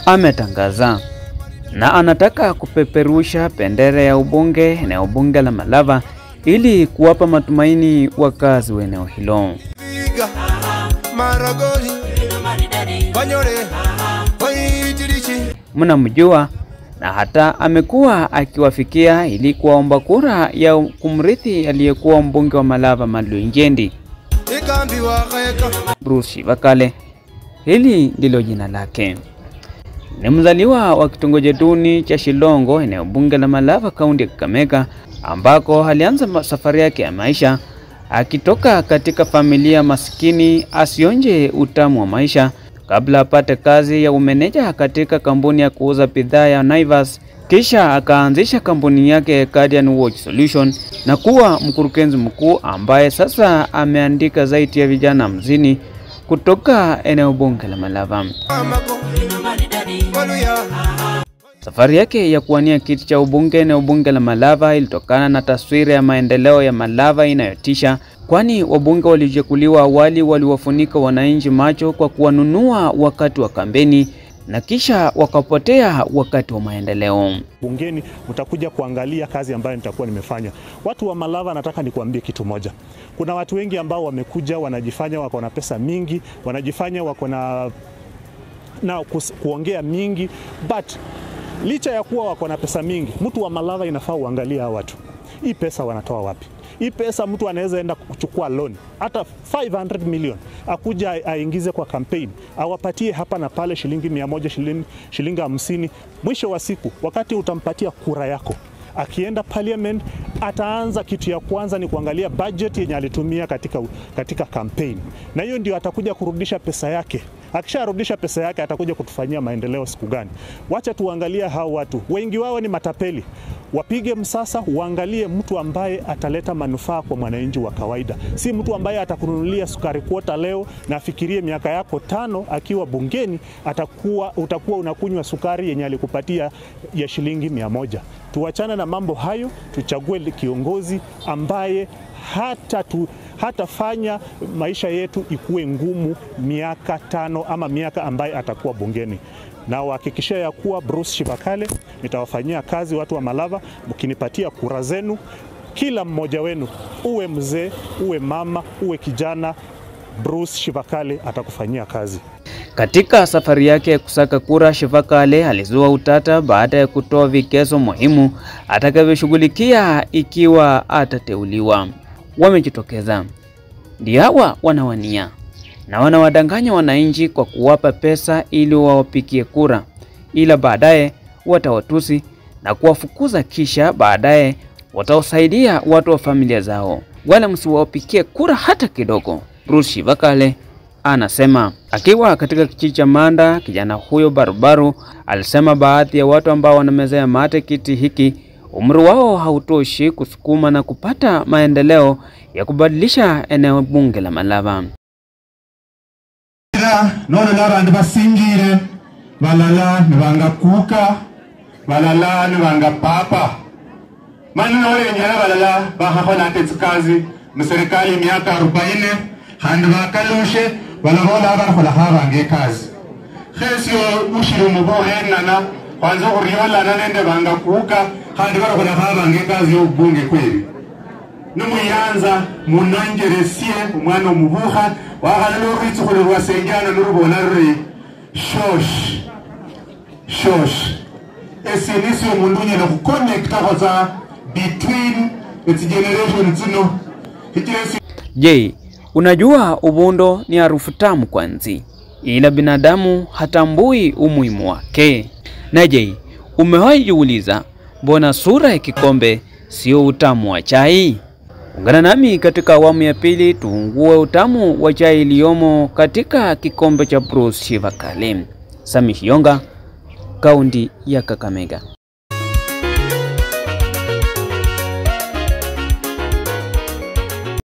ametangaza na anataka kupeperusha bendera ya ubunge eneo bunge la Malava ili kuwapa matumaini wakazi wa eneo hilo. Mnamjua na hata amekuwa akiwafikia ili kuomba kura ya kumrithi aliyekuwa mbunge wa Malava Malunjendi, Bruce Shivakale. Hili ndilo jina lake. Ni mzaliwa wa kitongoji duni cha Shilongo eneo bunge la Malava kaunti ya Kakamega, ambako alianza safari yake ya maisha akitoka katika familia maskini asionje utamu wa maisha kabla apate kazi ya umeneja katika kampuni ya kuuza bidhaa ya Naivas. Kisha akaanzisha kampuni yake Guardian Watch Solution na kuwa mkurugenzi mkuu ambaye sasa ameandika zaidi ya vijana 50 kutoka eneo bunge la Malava. Safari yake ya kuwania kiti cha ubunge eneo bunge la Malava ilitokana na taswira ya maendeleo ya Malava inayotisha, kwani wabunge waliochaguliwa awali waliwafunika wananchi macho kwa kuwanunua wakati wa kampeni na kisha wakapotea wakati wa maendeleo. Bungeni mtakuja kuangalia kazi ambayo nitakuwa nimefanya. Watu wa Malava, nataka nikuambie kitu moja. Kuna watu wengi ambao wamekuja wanajifanya wako na pesa mingi, wanajifanya wako na kuongea mingi, but licha ya kuwa wako na pesa mingi, mtu wa Malava inafaa uangalie hao watu. Hii pesa wanatoa wapi? Hii pesa mtu anaweza enda kuchukua loan hata 500 million akuja aingize kwa campaign, awapatie hapa na pale shilingi 100, shilingi 50. Mwisho wa siku wakati utampatia kura yako, akienda parliament ataanza kitu ya kwanza ni kuangalia budget yenye alitumia katika campaign, na hiyo ndio atakuja kurudisha pesa yake. Akisharudisha pesa yake atakuja kutufanyia maendeleo siku gani? Wacha tuangalia hao watu. Wengi wao ni matapeli. Wapige msasa, uangalie mtu ambaye ataleta manufaa kwa mwananchi wa kawaida. Si mtu ambaye atakununulia sukari kwota leo na afikirie miaka yako 5 akiwa bungeni utakuwa unakunywa sukari yenye alikupatia ya shilingi 100. Tuachana na mambo hayo, tuchague kiongozi ambaye hatafanya maisha yetu ikuwe ngumu miaka 5 ama miaka ambaye atakuwa bungeni. Na uhakikisha ya kuwa Bruce Shivakale nitawafanyia kazi watu wa Malava, mkinipatia kura zenu. Kila mmoja wenu, uwe mzee, uwe mama, uwe kijana, Bruce Shivakale atakufanyia kazi. Katika safari yake ya kusaka kura, Shivakale alizua utata baada ya kutoa vigezo muhimu atakavyoshughulikia ikiwa atateuliwa. Wamejitokeza ndio hawa wanawania na wanawadanganya wananchi kwa kuwapa pesa ili wawapikie kura, ila baadaye watawatusi na kuwafukuza, kisha baadaye watawasaidia watu wa familia zao, wala msiwapikie kura hata kidogo. Bruce Shivakale anasema. Akiwa katika kijiji cha Manda, kijana huyo barubaru alisema baadhi ya watu ambao wanamezea mate kiti hiki umri wao hautoshi kusukuma na kupata maendeleo ya kubadilisha eneo bunge la Malava. Nono n'abandi basingire balala nibanga kuka balala nibanga papa mani nole nyara balala bahakona tetikazi mserikali miaka 40 handi bakaloshe balabola barakhola habange kazi khesio ushiro mubole nana kwanza uriola nende banga kuka handi barakhola habange kazi y'ubunge kweli numuyanza munangeresie umwana umubuha wagalelo ritsukhole rwasenjana nurubona ruri shosh esinisi umundu nyina kuconnecta hoza between its generation zino. Je, unajua ubundo ni harufu tamu kwa nzi, ila binadamu hatambui umuhimu wake? Na je, umewahi jiuliza mbona sura ya kikombe sio utamu wa chai? Ungana nami katika awamu ya pili tuungue utamu wa chai iliyomo katika kikombe cha Bruce Shivakale. Sami Shionga, kaunti ya Kakamega.